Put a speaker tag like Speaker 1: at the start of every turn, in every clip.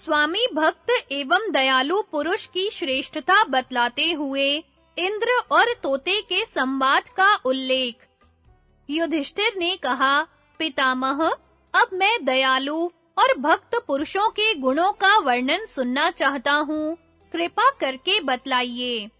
Speaker 1: स्वामी भक्त एवं दयालु पुरुष की श्रेष्ठता बतलाते हुए इंद्र और तोते के संवाद का उल्लेख। युधिष्ठिर ने कहा, पितामह, अब मैं दयालु और भक्त पुरुषों के गुणों का वर्णन सुनना चाहता हूँ, कृपा करके बतलाइए।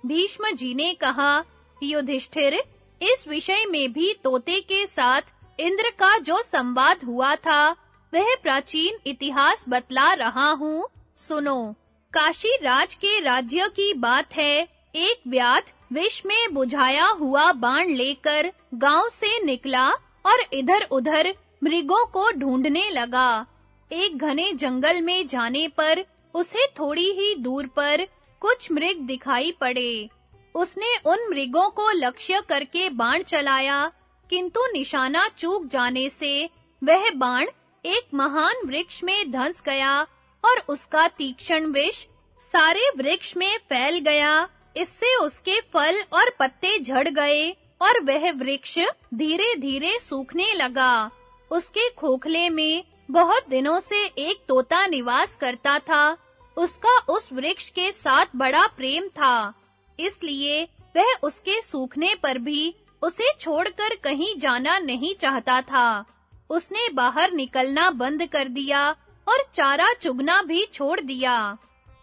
Speaker 1: भीष्म जी ने कहा, युधिष्ठिर, इस विषय में भी तोते के साथ इंद्र का जो संवाद हुआ था, वह प्राचीन इतिहास बतला रहा हूँ, सुनो। काशी राज के राज्य की बात है। एक व्याध विष में बुझाया हुआ बाण लेकर गांव से निकला और इधर-उधर मृगों को ढूंढने लगा। एक घने जंगल में जाने पर उसे थोड़ी ही दूर पर कुछ मृग दिखाई पड़े। उसने उन मृगों को लक्ष्य करके बाण चलाया, किंतु निशाना चूक जाने से वह बाण एक महान वृक्ष में धंस गया और उसका तीक्ष्ण विष सारे वृक्ष में फैल गया। इससे उसके फल और पत्ते झड़ गए और वह वृक्ष धीरे-धीरे सूखने लगा। उसके खोखले में बहुत दिनों से एक तोता निवास करता था। उसका उस वृक्ष के साथ बड़ा प्रेम था, इसलिए वह उसके सूखने पर भी उसे छोड़कर कहीं जाना नहीं चाहता था। उसने बाहर निकलना बंद कर दिया और चारा चुगना भी छोड़ दिया।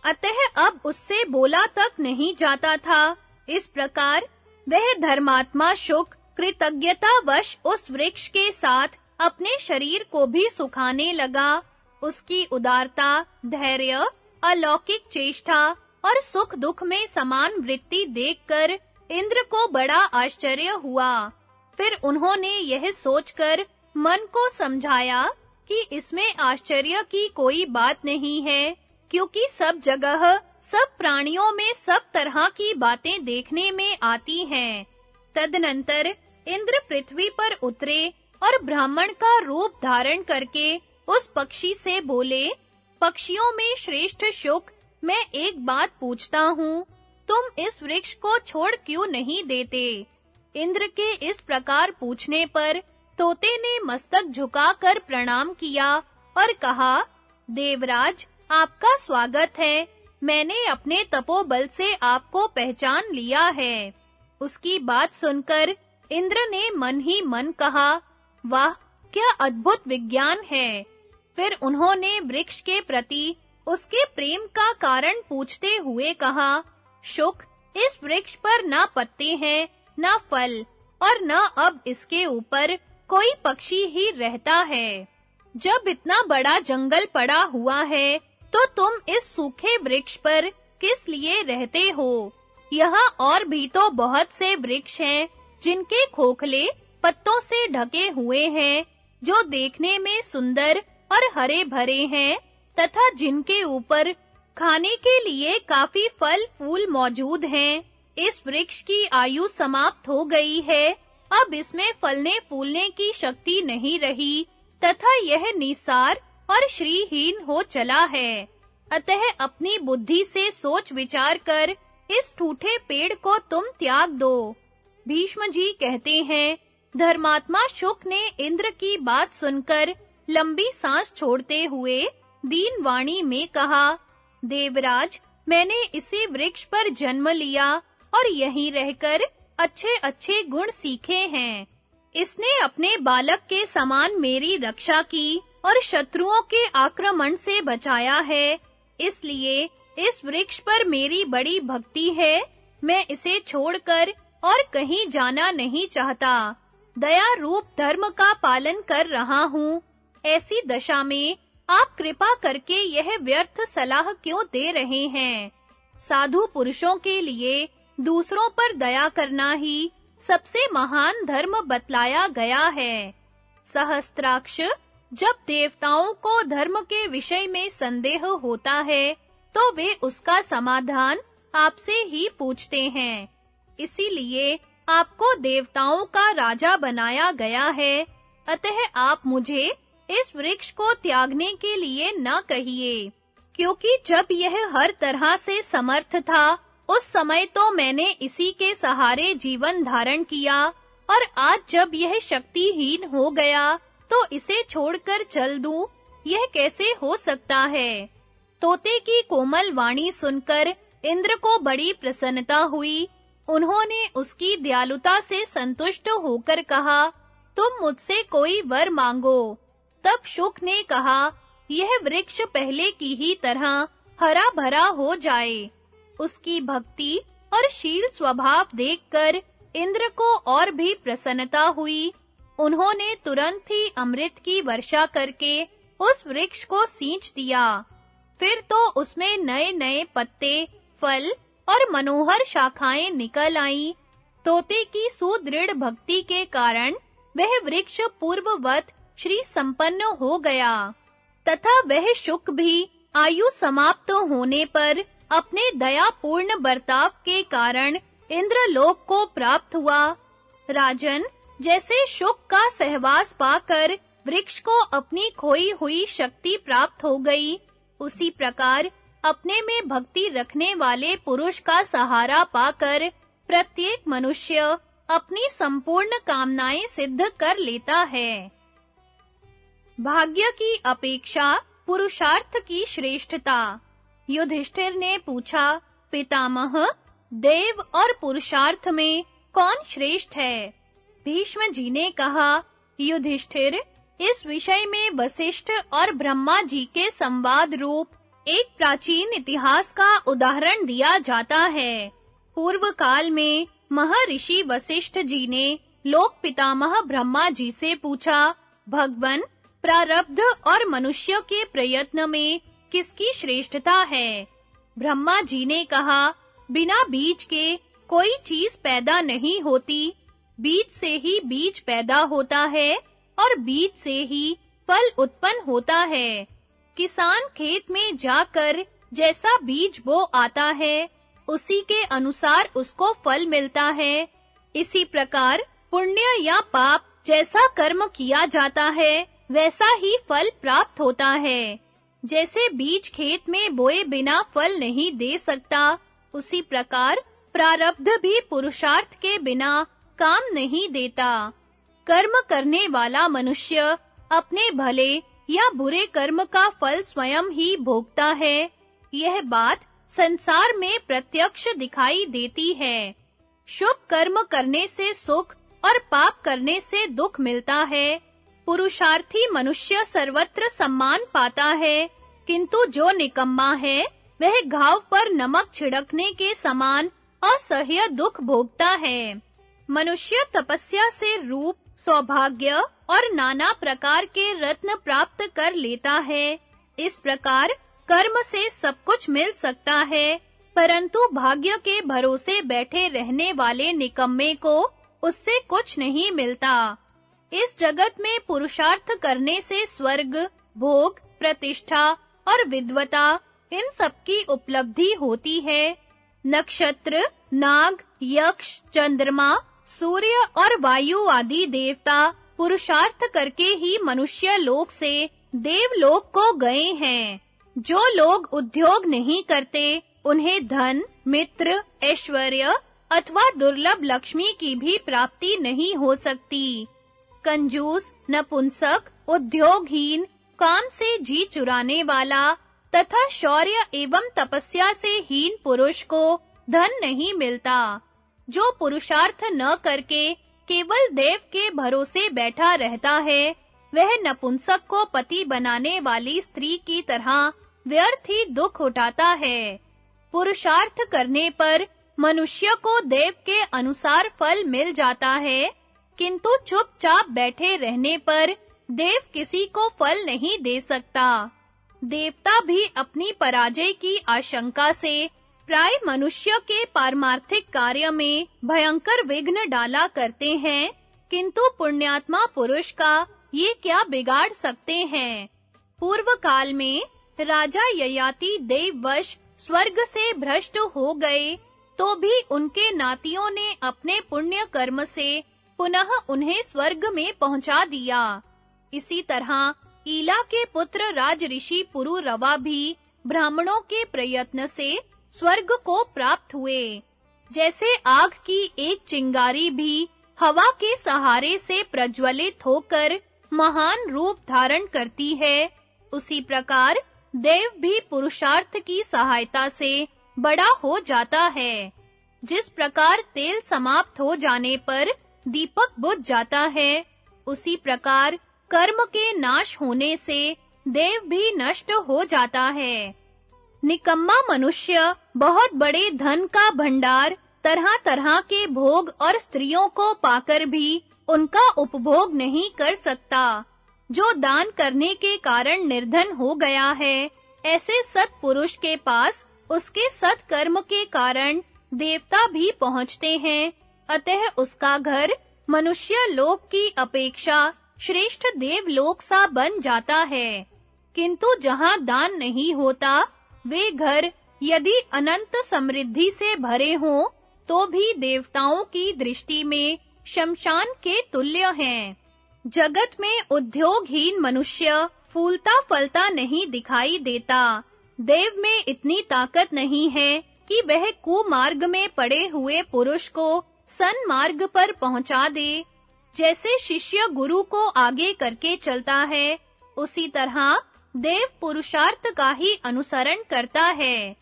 Speaker 1: अतः अब उससे बोला तक नहीं जाता था। इस प्रकार वह धर्मात्मा शुक कृतज्ञतावश उस वृक्ष के साथ अपने शरीर को भी सुखाने लगा। उसकी उदारता, धैर्य, अलौकिक चेष्टा और सुख दुख में समान वृत्ति देखकर इंद्र को बड़ा आश्चर्य हुआ। फिर उन्होंने यह सोचकर मन को समझाया कि इसमें आश्चर्य की कोई बात नहीं है, क्योंकि सब जगह सब प्राणियों में सब तरह की बातें देखने में आती हैं। तदनंतर इंद्र पृथ्वी पर उतरे और ब्राह्मण का रूप धारण करके उस पक्षी से बोले, पक्षियों में श्रेष्ठ शुक, मैं एक बात पूछता हूँ, तुम इस वृक्ष को छोड़ क्यों नहीं देते? इंद्र के इस प्रकार पूछने पर तोते ने मस्तक झुकाकर प्रणाम किया और कहा, देवराज, आपका स्वागत है। मैंने अपने तपोबल से आपको पहचान लिया है। उसकी बात सुनकर इंद्र ने मन ही मन कहा, वाह, क्या अद्भुत विज्ञान है। फिर उन्होंने वृक्ष के प्रति उसके प्रेम का कारण पूछते हुए कहा, शुक, इस वृक्ष पर ना पत्ते हैं, ना फल, और न अब इसके ऊपर कोई पक्षी ही रहता है। जब इतना बड़ा जंगल पड़ा हुआ है, तो तुम इस सूखे वृक्ष पर किस लिए रहते हो? यहाँ और भी तो बहुत से वृक्ष हैं, जिनके खोखले पत्तों से ढके हुए हैं, जो देखने में सुंदर और हरे भरे हैं, तथा जिनके ऊपर खाने के लिए काफी फल फूल मौजूद हैं। इस वृक्ष की आयु समाप्त हो गई है। अब इसमें फलने फूलने की शक्ति नहीं रही, तथा यह निसार और श्रीहीन हो चला है। अतः अपनी बुद्धि से सोच विचार कर इस ठूठे पेड़ को तुम त्याग दो। भीष्म जी कहते हैं, धर्मात्मा शुक ने इंद्र की बात सुनकर लंबी सांस छोड़ते हुए दीन वाणी में कहा, देवराज, मैंने इसी वृक्ष पर जन्म लिया और यहीं रहकर अच्छे-अच्छे गुण सीखे हैं। इसने अपने बालक के समान मेरी रक्षा की और शत्रुओं के आक्रमण से बचाया है। इसलिए इस वृक्ष पर मेरी बड़ी भक्ति है। मैं इसे छोड़कर और कहीं जाना नहीं चाहता। दया रूप धर्म का पालन कर रहा हूँ। ऐसी दशा में आप कृपा करके यह व्यर्थ सलाह क्यों दे रहे हैं? साधु पुरुषों के लिए दूसरों पर दया करना ही सबसे महान धर्म बतलाया गया है। सहस्त्राक्ष, जब देवताओं को धर्म के विषय में संदेह होता है, तो वे उसका समाधान आपसे ही पूछते हैं। इसीलिए आपको देवताओं का राजा बनाया गया है। अतः आप मुझे इस वृक्ष को त्यागने के लिए न कहिए, क्योंकि जब यह हर तरह से समर्थ था, उस समय तो मैंने इसी के सहारे जीवन धारण किया, और आज जब यह शक्तिहीन हो गया, तो इसे छोड़कर चल दूं, यह कैसे हो सकता है? तोते की कोमल वाणी सुनकर इंद्र को बड़ी प्रसन्नता हुई। उन्होंने उसकी दयालुता से संतुष्ट होकर कहा, तुम मुझसे कोई वर मांगो। तब शुक ने कहा, यह वृक्ष पहले की ही तरह हरा भरा हो जाए। उसकी भक्ति और शील स्वभाव देखकर इंद्र को और भी प्रसन्नता हुई। उन्होंने तुरंत ही अमृत की वर्षा करके उस वृक्ष को सींच दिया। फिर तो उसमें नए-नए पत्ते, फल और मनोहर शाखाएं निकल आईं। तोते की सुदृढ़ भक्ति के कारण वह वृक्ष पूर्ववत श्री संपन्न हो गया तथा वह शुक भी आयु समाप्त होने पर अपने दयापूर्ण बर्ताव के कारण इंद्रलोक को प्राप्त हुआ। राजन, जैसे शुक का सहवास पाकर वृक्ष को अपनी खोई हुई शक्ति प्राप्त हो गई, उसी प्रकार अपने में भक्ति रखने वाले पुरुष का सहारा पाकर प्रत्येक मनुष्य अपनी संपूर्ण कामनाएं सिद्ध कर लेता है। भाग्य की अपेक्षा पुरुषार्थ की श्रेष्ठता। युधिष्ठिर ने पूछा, पितामह, देव और पुरुषार्थ में कौन श्रेष्ठ है? भीष्म जी ने कहा, युधिष्ठिर, इस विषय में वशिष्ठ और ब्रह्मा जी के संवाद रूप एक प्राचीन इतिहास का उदाहरण दिया जाता है। पूर्व काल में महर्षि वशिष्ठ जी ने लोक पितामह ब्रह्मा जी से पूछा, भगवन, प्रारब्ध और मनुष्य के प्रयत्न में किसकी श्रेष्ठता है? ब्रह्मा जी ने कहा, बिना बीज के कोई चीज पैदा नहीं होती। बीज से ही बीज पैदा होता है और बीज से ही फल उत्पन्न होता है। किसान खेत में जाकर जैसा बीज बो आता है, उसी के अनुसार उसको फल मिलता है। इसी प्रकार पुण्य या पाप जैसा कर्म किया जाता है, वैसा ही फल प्राप्त होता है। जैसे बीज खेत में बोए बिना फल नहीं दे सकता, उसी प्रकार प्रारब्ध भी पुरुषार्थ के बिना काम नहीं देता। कर्म करने वाला मनुष्य अपने भले या बुरे कर्म का फल स्वयं ही भोगता है। यह बात संसार में प्रत्यक्ष दिखाई देती है। शुभ कर्म करने से सुख और पाप करने से दुख मिलता है। पुरुषार्थी मनुष्य सर्वत्र सम्मान पाता है, किंतु जो निकम्मा है, वह घाव पर नमक छिड़कने के समान असह्य दुख भोगता है। मनुष्य तपस्या से रूप, सौभाग्य और नाना प्रकार के रत्न प्राप्त कर लेता है। इस प्रकार कर्म से सब कुछ मिल सकता है, परंतु भाग्य के भरोसे बैठे रहने वाले निकम्मे को उससे कुछ नहीं मिलता। इस जगत में पुरुषार्थ करने से स्वर्ग, भोग, प्रतिष्ठा और विद्वता, इन सब की उपलब्धि होती है। नक्षत्र, नाग, यक्ष, चंद्रमा, सूर्य और वायु आदि देवता पुरुषार्थ करके ही मनुष्य लोक से देवलोक को गए हैं। जो लोग उद्योग नहीं करते, उन्हें धन, मित्र, ऐश्वर्य अथवा दुर्लभ लक्ष्मी की भी प्राप्ति नहीं हो सकती। कंजूस, नपुंसक, उद्योगहीन, काम से जी चुराने वाला तथा शौर्य एवं तपस्या से हीन पुरुष को धन नहीं मिलता। जो पुरुषार्थ न करके केवल देव के भरोसे बैठा रहता है, वह नपुंसक को पति बनाने वाली स्त्री की तरह व्यर्थ ही दुख उठाता है। पुरुषार्थ करने पर मनुष्य को देव के अनुसार फल मिल जाता है, किंतु चुपचाप बैठे रहने पर देव किसी को फल नहीं दे सकता। देवता भी अपनी पराजय की आशंका से प्राय मनुष्य के पारमार्थिक कार्य में भयंकर विघ्न डाला करते हैं, किंतु पुण्यात्मा पुरुष का ये क्या बिगाड़ सकते हैं। पूर्व काल में राजा ययाति देववश स्वर्ग से भ्रष्ट हो गए, तो भी उनके नातियों ने अपने पुण्य कर्म से पुनः उन्हें स्वर्ग में पहुंचा दिया। इसी तरह ईला के पुत्र राजऋषि पुरुरवा भी ब्राह्मणों के प्रयत्न से स्वर्ग को प्राप्त हुए। जैसे आग की एक चिंगारी भी हवा के सहारे से प्रज्वलित होकर महान रूप धारण करती है, उसी प्रकार देव भी पुरुषार्थ की सहायता से बड़ा हो जाता है। जिस प्रकार तेल समाप्त हो जाने पर दीपक बुझ जाता है, उसी प्रकार कर्म के नाश होने से देव भी नष्ट हो जाता है। निकम्मा मनुष्य बहुत बड़े धन का भंडार, तरह-तरह के भोग और स्त्रियों को पाकर भी उनका उपभोग नहीं कर सकता। जो दान करने के कारण निर्धन हो गया है, ऐसे सत्पुरुष के पास उसके सत्कर्म के कारण देवता भी पहुँचते हैं। अतः उसका घर मनुष्य लोक की अपेक्षा श्रेष्ठ देवलोक सा बन जाता है। किंतु जहाँ दान नहीं होता, वे घर यदि अनंत समृद्धि से भरे हों, तो भी देवताओं की दृष्टि में शमशान के तुल्य हैं। जगत में उद्योगहीन मनुष्य फूलता फलता नहीं दिखाई देता। देव में इतनी ताकत नहीं है कि वह कुमार्ग में पड़े हुए पुरुष को सन्मार्ग पर पहुंचा दे। जैसे शिष्य गुरु को आगे करके चलता है, उसी तरह देव पुरुषार्थ का ही अनुसरण करता है।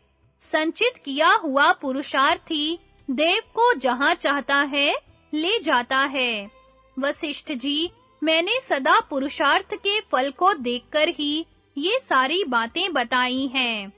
Speaker 1: संचित किया हुआ पुरुषार्थी देव को जहां चाहता है ले जाता है। वशिष्ठ जी, मैंने सदा पुरुषार्थ के फल को देखकर ही ये सारी बातें बताई हैं।